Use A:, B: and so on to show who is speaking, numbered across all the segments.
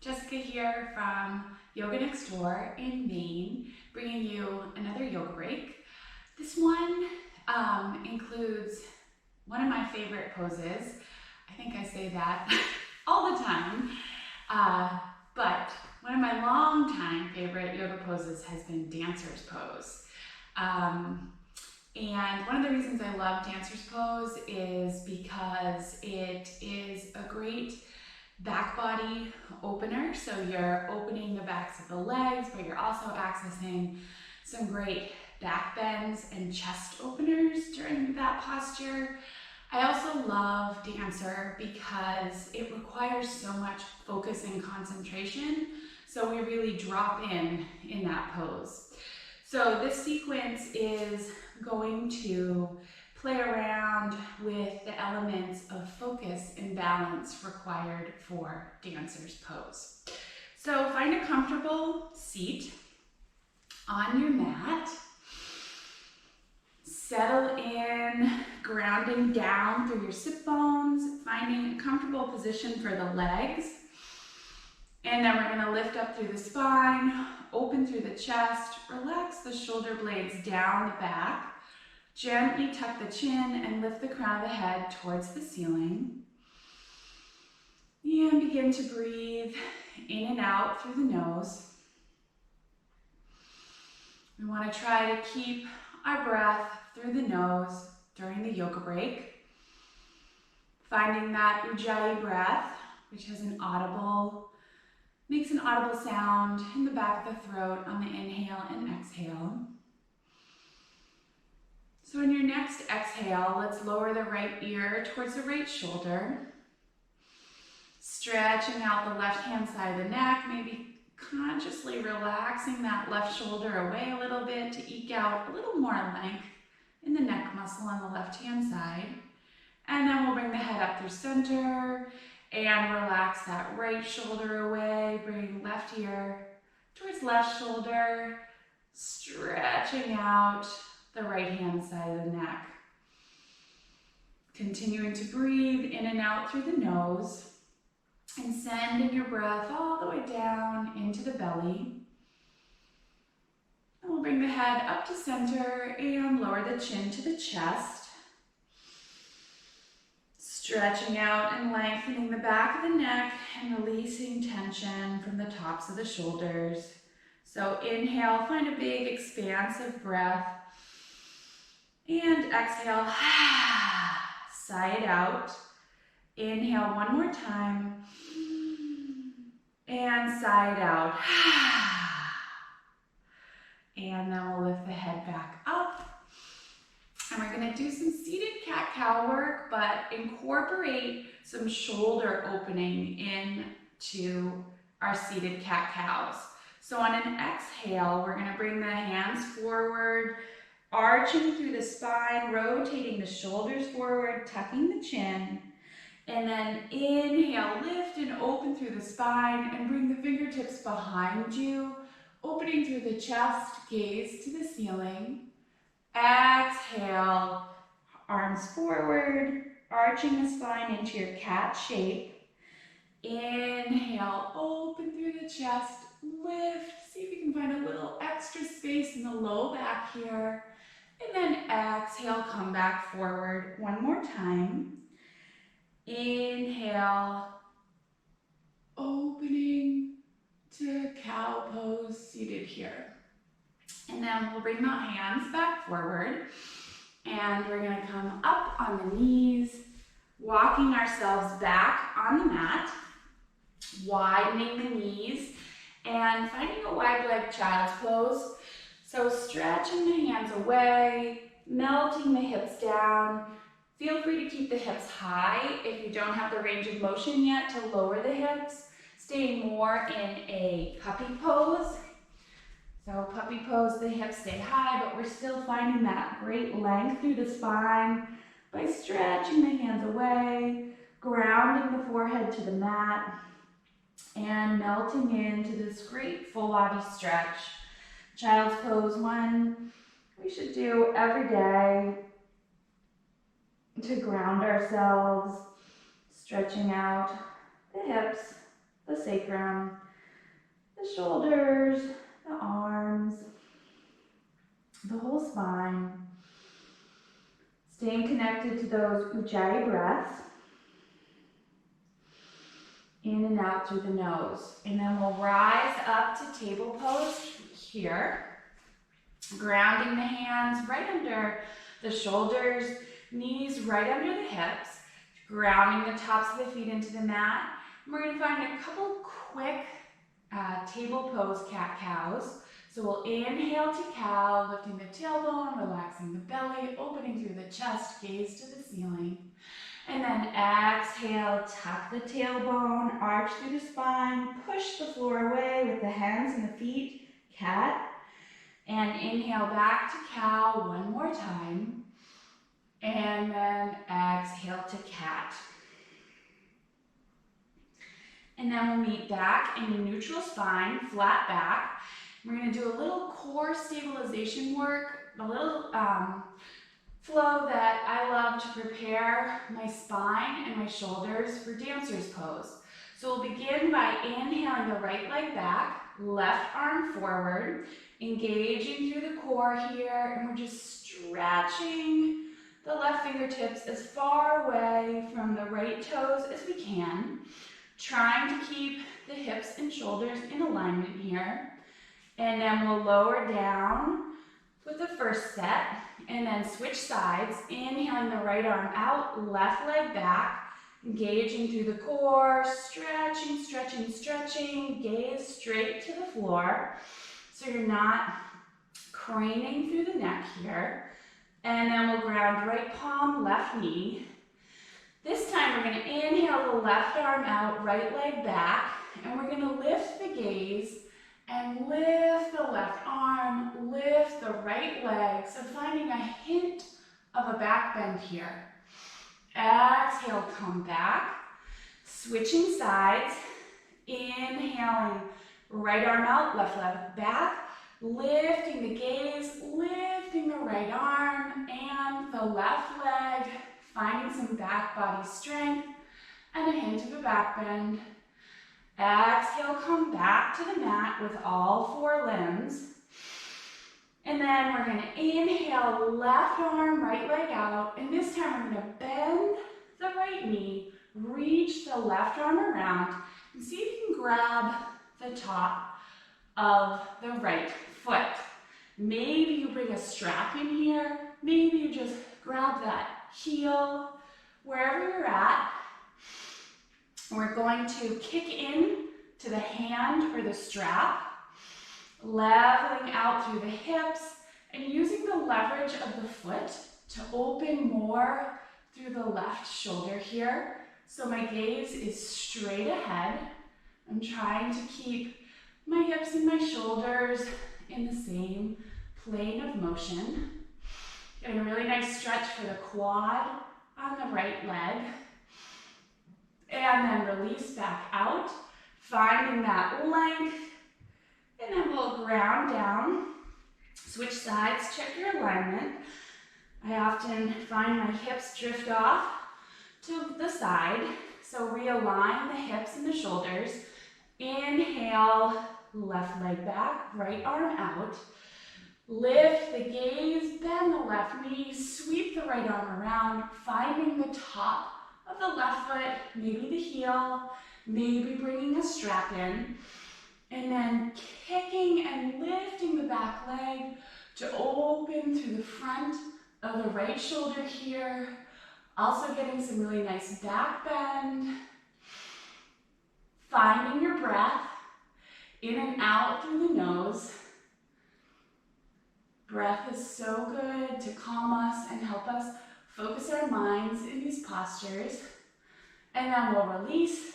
A: Jessica here from Yoga Next Door in Maine, bringing you another yoga break. This one includes one of my favorite poses. I think I say that all the time, but one of my long-time favorite yoga poses has been dancer's pose. And one of the reasons I love dancer's pose is because it is a great back body opener. So you're opening the backs of the legs, but you're also accessing some great back bends and chest openers during that posture. I also love dancer because it requires so much focus and concentration. So we really drop in that pose. So this sequence is going to play around with the elements of focus and balance required for dancer's pose. So find a comfortable seat on your mat. Settle in, grounding down through your sit bones, finding a comfortable position for the legs. And then we're going to lift up through the spine, open through the chest, relax the shoulder blades down the back. Gently tuck the chin and lift the crown of the head towards the ceiling. And begin to breathe in and out through the nose. We want to try to keep our breath through the nose during the yoga break. Finding that Ujjayi breath, which has makes an audible sound in the back of the throat on the inhale and exhale. So in your next exhale, let's lower the right ear towards the right shoulder. Stretching out the left hand side of the neck, maybe consciously relaxing that left shoulder away a little bit to eke out a little more length in the neck muscle on the left hand side. And then we'll bring the head up through center and relax that right shoulder away. Bring left ear towards left shoulder, stretching out the right hand side of the neck. Continuing to breathe in and out through the nose and sending your breath all the way down into the belly. And we'll bring the head up to center and lower the chin to the chest. Stretching out and lengthening the back of the neck and releasing tension from the tops of the shoulders. So inhale, find a big expansive breath. And exhale, sigh it out. Inhale one more time. And sigh it out. And then we'll lift the head back up. And we're going to do some seated cat-cow work, but incorporate some shoulder opening into our seated cat-cows. So on an exhale, we're going to bring the hands forward, arching through the spine, rotating the shoulders forward, tucking the chin. And then inhale, lift and open through the spine and bring the fingertips behind you, opening through the chest, gaze to the ceiling. Exhale, arms forward, arching the spine into your cat shape. Inhale, open through the chest, lift. See if you can find a little extra space in the low back here. And then exhale, come back forward one more time. Inhale, opening to cow pose, seated here. And then we'll bring the hands back forward. And we're going to come up on the knees, walking ourselves back on the mat, widening the knees, and finding a wide leg child's pose. So stretching the hands away, melting the hips down. Feel free to keep the hips high if you don't have the range of motion yet to lower the hips. Staying more in a puppy pose. So puppy pose, the hips stay high, but we're still finding that great length through the spine by stretching the hands away, grounding the forehead to the mat, and melting into this great full body stretch. Child's pose, one we should do every day to ground ourselves, stretching out the hips, the sacrum, the shoulders, the arms, the whole spine. Staying connected to those ujjayi breaths. In and out through the nose. And then we'll rise up to table pose here. Grounding the hands right under the shoulders, knees right under the hips. Grounding the tops of the feet into the mat. And we're going to find a couple quick table pose cat-cows. So we'll inhale to cow, lifting the tailbone, relaxing the belly, opening through the chest, gaze to the ceiling. And then exhale, tuck the tailbone, arch through the spine, push the floor away with the hands and the feet, cat. And inhale back to cow one more time. And then exhale to cat. And then we'll meet back in a neutral spine, flat back. We're going to do a little core stabilization work, a little flow that I love to prepare my spine and my shoulders for dancer's pose. So we'll begin by inhaling the right leg back, left arm forward, engaging through the core here, and we're just stretching the left fingertips as far away from the right toes as we can, trying to keep the hips and shoulders in alignment here. And then we'll lower down with the first set, and then switch sides, inhaling the right arm out, left leg back, engaging through the core, stretching, stretching, stretching, gaze straight to the floor, so you're not craning through the neck here. And then we'll ground right palm, left knee. This time we're going to inhale the left arm out, right leg back, and we're going to lift the gaze and lift the left arm, lift the right leg. So finding a hint of a back bend here. Exhale, come back. Switching sides. Inhaling, right arm out, left leg back. Lifting the gaze, lifting the right arm and the left leg. Finding some back body strength and a hint of a back bend. Exhale, come back to the mat with all four limbs. And then we're going to inhale, left arm, right leg out. And this time we're going to bend the right knee, reach the left arm around, and see if you can grab the top of the right foot. Maybe you bring a strap in here. Maybe you just grab that heel, wherever you're at. We're going to kick in to the hand or the strap, leveling out through the hips and using the leverage of the foot to open more through the left shoulder here. So my gaze is straight ahead. I'm trying to keep my hips and my shoulders in the same plane of motion. Getting a really nice stretch for the quad on the right leg. And then release back out, finding that length. And then we'll ground down, switch sides, check your alignment. I often find my hips drift off to the side, so realign the hips and the shoulders. Inhale, left leg back, right arm out. Lift the gaze, bend the left knee, sweep the right arm around, finding the top of the left foot, maybe the heel, maybe bringing a strap in, and then kicking and lifting the back leg to open through the front of the right shoulder here. Also getting some really nice back bend. Finding your breath in and out through the nose. Breath is so good to calm us and help us focus our minds in these postures. And then we'll release,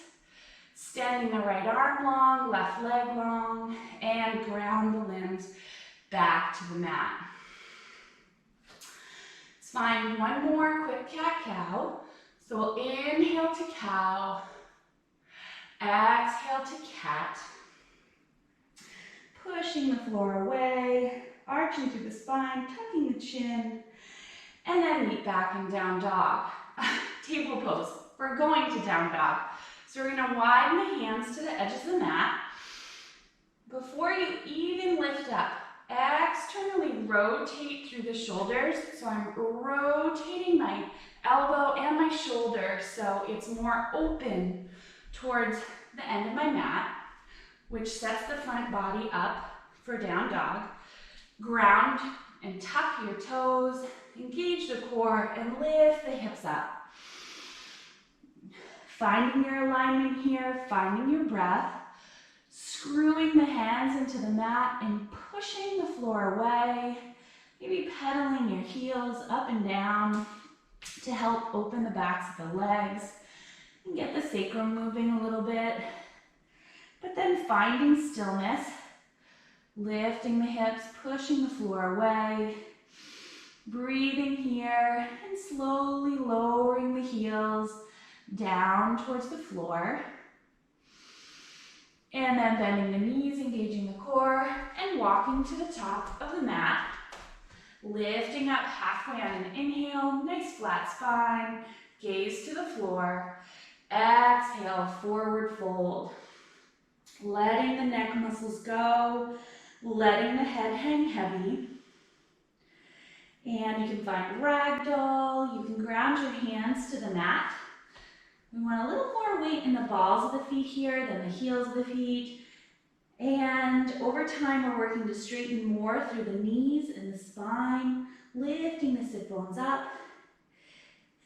A: standing the right arm long, left leg long, and ground the limbs back to the mat. Let's find one more quick cat-cow. So we'll inhale to cow, exhale to cat, pushing the floor away, arching through the spine, tucking the chin, and then meet back in down dog. Table pose. We're going to down dog. So we're gonna widen the hands to the edges of the mat. Before you even lift up, externally rotate through the shoulders. So I'm rotating my elbow and my shoulder so it's more open towards the end of my mat, which sets the front body up for down dog. Ground and tuck your toes, engage the core, and lift the hips up. Finding your alignment here, finding your breath, screwing the hands into the mat and pushing the floor away, maybe pedaling your heels up and down to help open the backs of the legs and get the sacrum moving a little bit. But then finding stillness, lifting the hips, pushing the floor away, breathing here and slowly lowering the heels down towards the floor. And then bending the knees, engaging the core, and walking to the top of the mat. Lifting up halfway on an inhale, nice flat spine, gaze to the floor. Exhale, forward fold. Letting the neck muscles go, letting the head hang heavy. And you can find ragdoll, you can ground your hands to the mat. We want a little more weight in the balls of the feet here than the heels of the feet. And over time, we're working to straighten more through the knees and the spine, lifting the sit bones up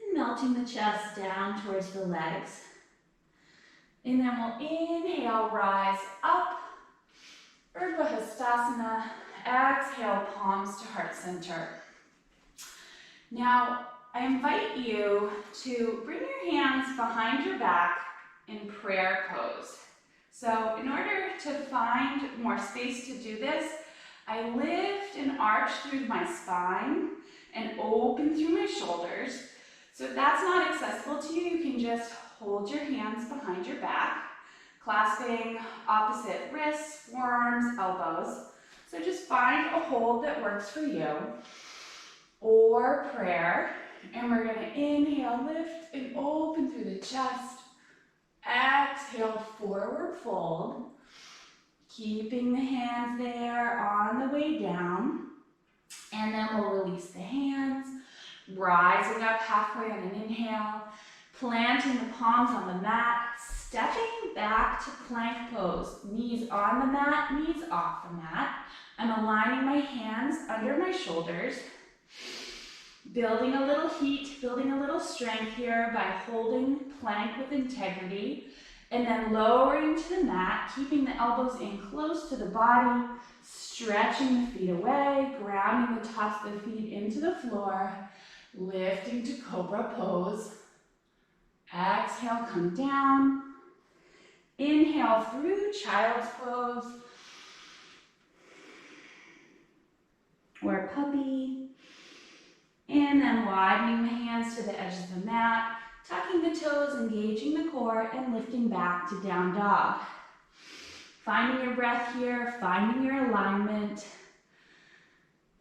A: and melting the chest down towards the legs. And then we'll inhale, rise up, Urdhva. Exhale, palms to heart center. Now, I invite you to bring your hands behind your back in prayer pose. So in order to find more space to do this, I lift and arch through my spine and open through my shoulders. So if that's not accessible to you, you can just hold your hands behind your back, clasping opposite wrists, forearms, elbows. So just find a hold that works for you, or prayer. And we're going to inhale, lift, and open through the chest. Exhale, forward fold. Keeping the hands there on the way down. And then we'll release the hands, rising up halfway on an inhale, planting the palms on the mat, stepping back to plank pose. Knees on the mat, knees off the mat. I'm aligning my hands under my shoulders. Building a little heat, building a little strength here by holding plank with integrity, and then lowering to the mat, keeping the elbows in close to the body, stretching the feet away, grounding the tops of the feet into the floor, lifting to cobra pose. Exhale, come down. Inhale through child's pose, or puppy. And then widening the hands to the edges of the mat, tucking the toes, engaging the core, and lifting back to down dog. Finding your breath here, finding your alignment.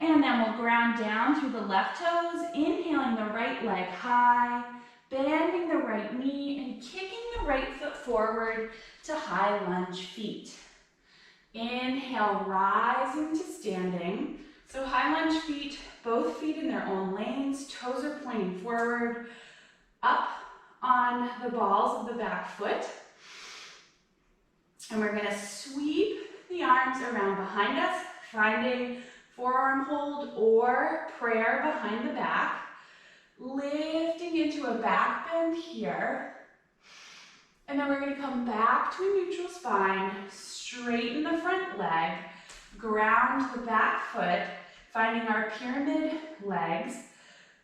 A: And then we'll ground down through the left toes, inhaling the right leg high, bending the right knee, and kicking the right foot forward to high lunge feet. Inhale, rising to standing. So high lunge feet, both feet in their own lanes, toes are pointing forward, up on the balls of the back foot. And we're gonna sweep the arms around behind us, finding forearm hold or prayer behind the back, lifting into a back bend here. And then we're gonna come back to a neutral spine, straighten the front leg, ground the back foot, finding our pyramid legs,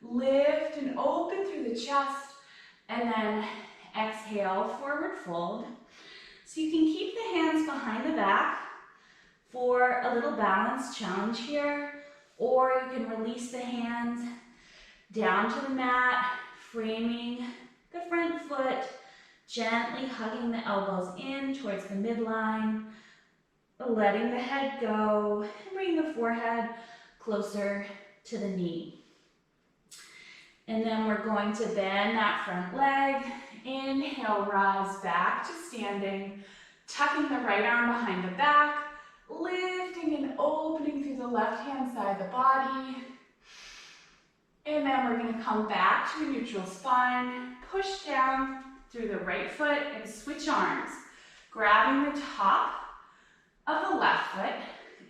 A: lift and open through the chest, and then exhale, forward fold. So you can keep the hands behind the back for a little balance challenge here, or you can release the hands down to the mat, framing the front foot, gently hugging the elbows in towards the midline, letting the head go, and bring the forehead closer to the knee. And then we're going to bend that front leg, Inhale, rise back to standing, tucking the right arm behind the back, lifting and opening through the left-hand side of the body. And then we're going to come back to a neutral spine, push down through the right foot and switch arms. Grabbing the top of the left foot,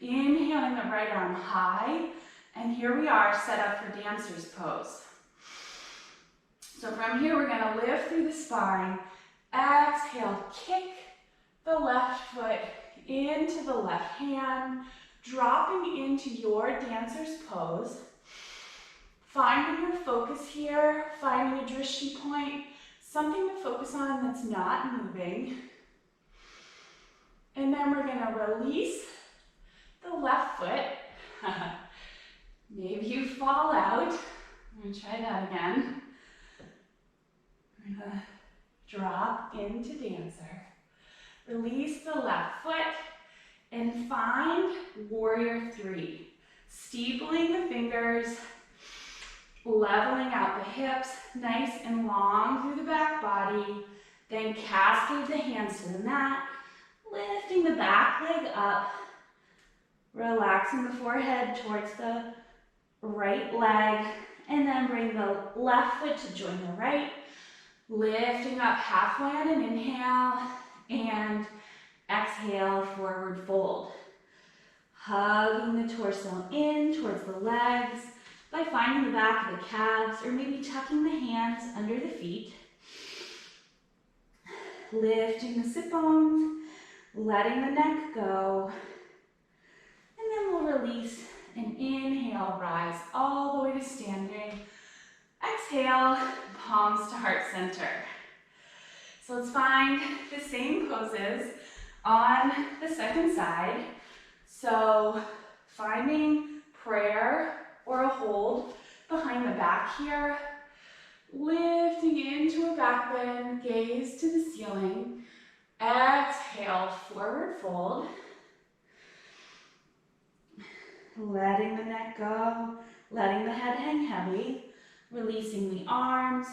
A: inhaling the right arm high, and here we are set up for dancer's pose. So from here, we're going to lift through the spine. Exhale, kick the left foot into the left hand, dropping into your dancer's pose. Finding your focus here, finding a drishti point, something to focus on that's not moving. And then we're going to release the left foot. Maybe you fall out. I'm going to try that again. We're going to drop into dancer. Release the left foot and find warrior three. Steepling the fingers, leveling out the hips, nice and long through the back body. Then cascade the hands to the mat, lifting the back leg up, relaxing the forehead towards the right leg, and then bring the left foot to join the right, lifting up halfway on an inhale, and exhale, forward fold. Hugging the torso in towards the legs by finding the back of the calves or maybe tucking the hands under the feet. Lifting the sit bones, letting the neck go. And then we'll release and inhale, rise all the way to standing. Exhale, palms to heart center. So let's find the same poses on the second side. So finding prayer or a hold behind the back here. Lifting into a back bend, gaze to the ceiling. Exhale, forward fold. Letting the neck go, letting the head hang heavy. Releasing the arms,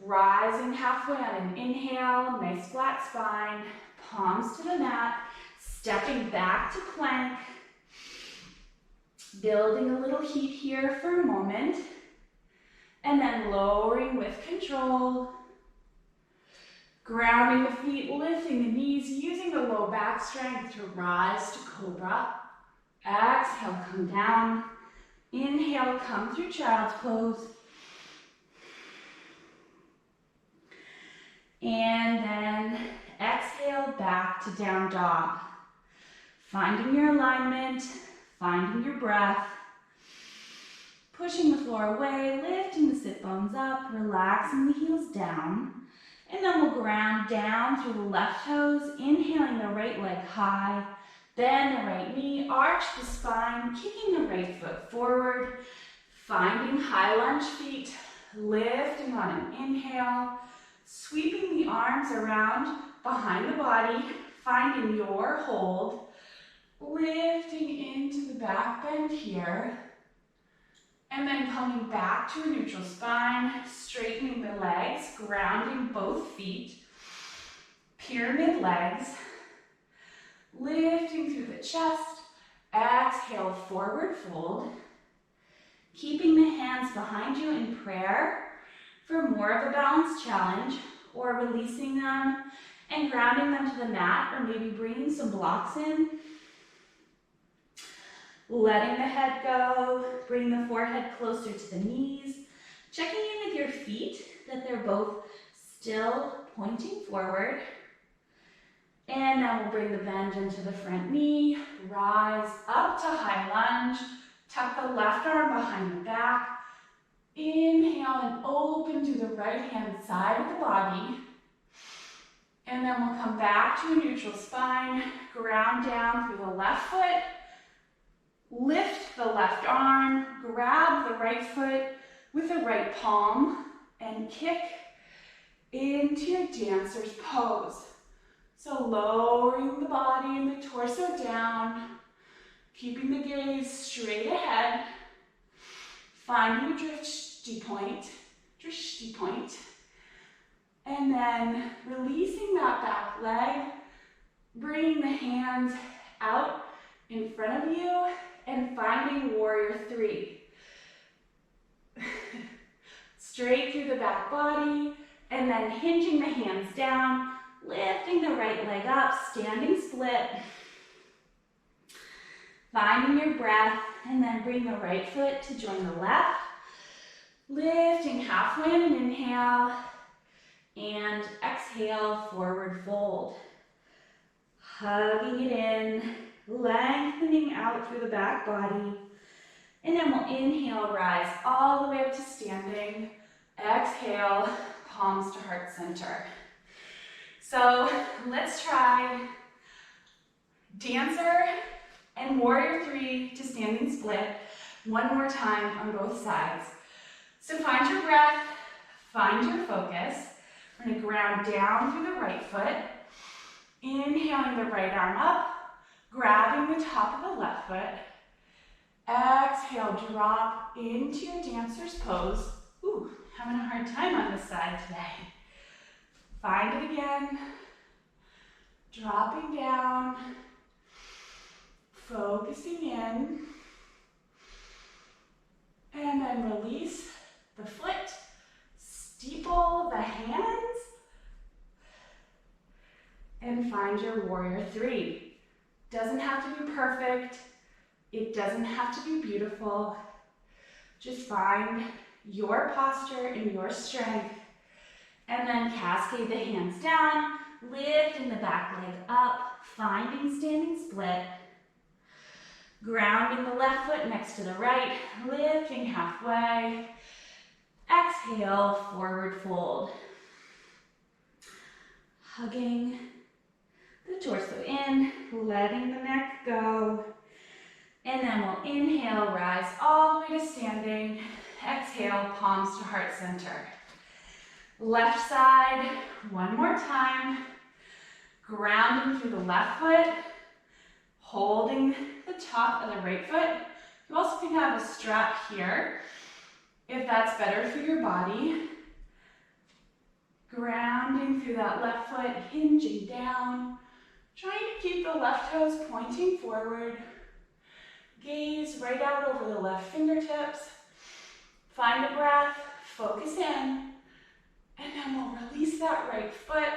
A: rising halfway on an inhale, nice flat spine, palms to the mat, stepping back to plank. Building a little heat here for a moment. And then lowering with control. Grounding the feet, lifting the knees, using the low back strength to rise to cobra. Exhale, come down. Inhale, come through child's pose. And then exhale, back to down dog. Finding your alignment, finding your breath. Pushing the floor away, lifting the sit bones up, relaxing the heels down. And then we'll ground down through the left toes, inhaling the right leg high, bend the right knee, arch the spine, kicking the right foot forward, finding high lunge feet, lifting on an inhale, sweeping the arms around behind the body, finding your hold, lifting into the back bend here, and then coming back to a neutral spine, straightening the legs, grounding both feet, pyramid legs, lifting through the chest, exhale, forward fold, keeping the hands behind you in prayer for more of a balanced challenge, or releasing them and grounding them to the mat, or maybe bringing some blocks in. Letting the head go, bring the forehead closer to the knees, checking in with your feet that they're both still pointing forward. And now we'll bring the bend into the front knee, rise up to high lunge, tuck the left arm behind the back, inhale and open to the right hand side of the body. And then we'll come back to a neutral spine, ground down through the left foot, lift the left arm, grab the right foot with the right palm, and kick into dancer's pose. So lowering the body and the torso down, keeping the gaze straight ahead, finding a drishti point, And then releasing that back leg, bringing the hands out in front of you and finding warrior three. Straight through the back body, and then hinging the hands down, lifting the right leg up, standing split. Finding your breath, and then bring the right foot to join the left. Lifting halfway in an inhale, and exhale, forward fold. Hugging it in, lengthening out through the back body. And then we'll inhale, rise all the way up to standing. Exhale, palms to heart center. So let's try dancer and warrior three to standing split one more time on both sides. So find your breath, find your focus. We're going to ground down through the right foot, inhaling the right arm up, grabbing the top of the left foot. Exhale, drop into your dancer's pose. Ooh, having a hard time on this side today. Find it again. Dropping down, focusing in, and then release the foot, steeple the hands, and find your warrior three. Doesn't have to be perfect. It doesn't have to be beautiful. Just find your posture and your strength, and then cascade the hands down, lifting the back leg up, finding standing split, grounding the left foot next to the right, lifting halfway. Exhale, forward fold. Hugging the torso in, letting the neck go. And then we'll inhale, rise all the way to standing. Exhale, palms to heart center. Left side, one more time. Grounding through the left foot, holding the top of the right foot. You also can have a strap here if that's better for your body. Grounding through that left foot, hinging down. Trying to keep the left toes pointing forward. Gaze right out over the left fingertips. Find a breath, focus in, and then we'll release that right foot.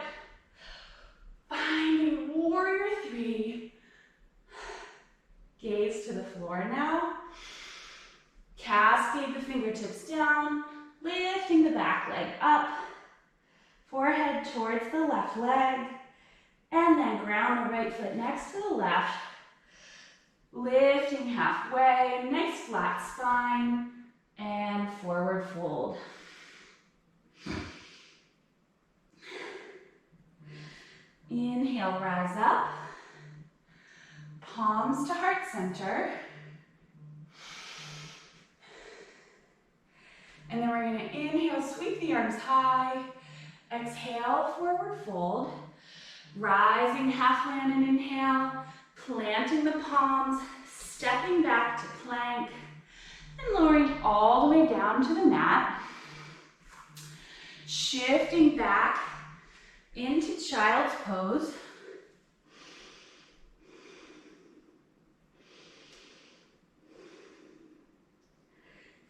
A: Finding warrior three. Gaze to the floor now. Cascade the fingertips down, lifting the back leg up. Forehead towards the left leg. And then ground the right foot next to the left. Lifting halfway, nice flat spine, and forward fold. Inhale, rise up. Palms to heart center. And then we're going to inhale, sweep the arms high. Exhale, forward fold. Rising halfway on an inhale, planting the palms, stepping back to plank, and lowering all the way down to the mat. Shifting back into child's pose.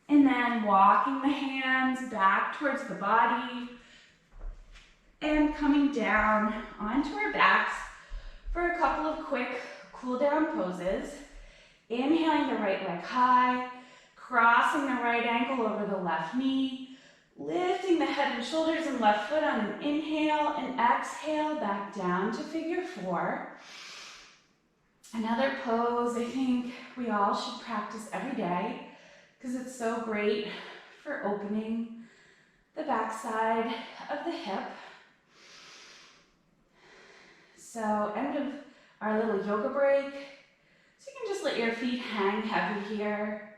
A: And then walking the hands back towards the body and coming down onto our backs for a couple of quick cool down poses. Inhaling the right leg high, crossing the right ankle over the left knee, lifting the head and shoulders and left foot on an inhale, and exhale back down to figure four. Another pose I think we all should practice every day because it's so great for opening the backside of the hip. So end of our little yoga break. So you can just let your feet hang heavy here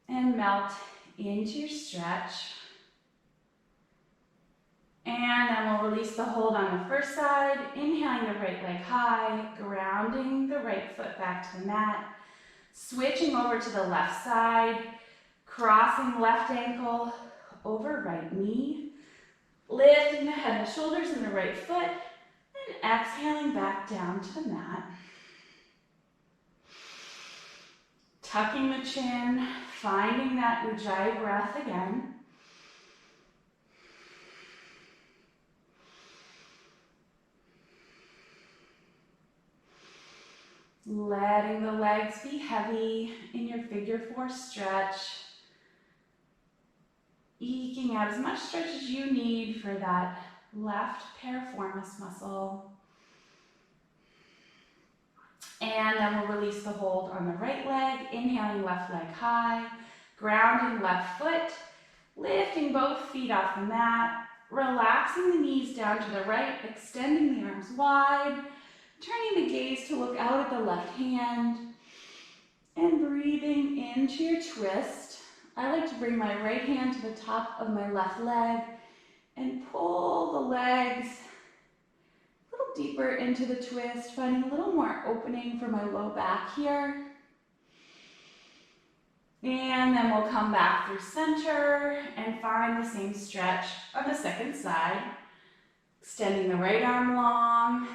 A: and melt into your stretch. And then we'll release the hold on the first side, inhaling the right leg high, grounding the right foot back to the mat, switching over to the left side, crossing left ankle over right knee, Lifting the head and shoulders in the right foot and exhaling back down to the mat. Tucking the chin, finding that Ujjayi breath again. Letting the legs be heavy in your figure 4 stretch. Eking out as much stretch as you need for that left piriformis muscle. And then we'll release the hold on the right leg, inhaling left leg high, grounding left foot, lifting both feet off the mat, relaxing the knees down to the right, extending the arms wide, turning the gaze to look out at the left hand, and breathing into your twist. I like to bring my right hand to the top of my left leg and pull the legs a little deeper into the twist, finding a little more opening for my low back here. And then we'll come back through center and find the same stretch on the second side. Extending the right arm long,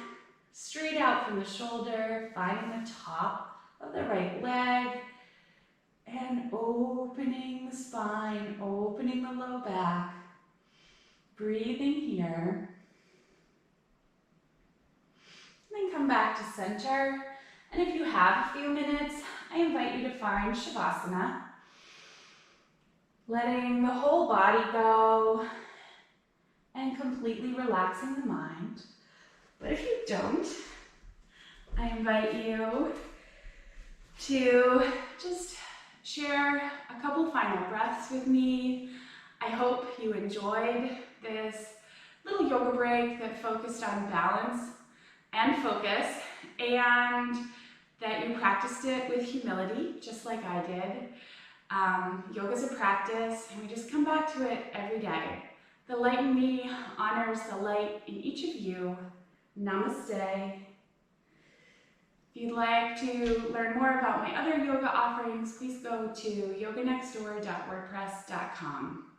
A: straight out from the shoulder, finding the top of the right leg, and opening the spine, opening the low back. Breathing here. And then come back to center. And if you have a few minutes, I invite you to find Shavasana. Letting the whole body go and completely relaxing the mind. But if you don't, I invite you to just share a couple final breaths with me. I hope you enjoyed this little yoga break that focused on balance and focus, and that you practiced it with humility, just like I did. Yoga's a practice, and we just come back to it every day. The light in me honors the light in each of you. Namaste. If you'd like to learn more about my other yoga offerings, please go to yoganextdoor.wordpress.com.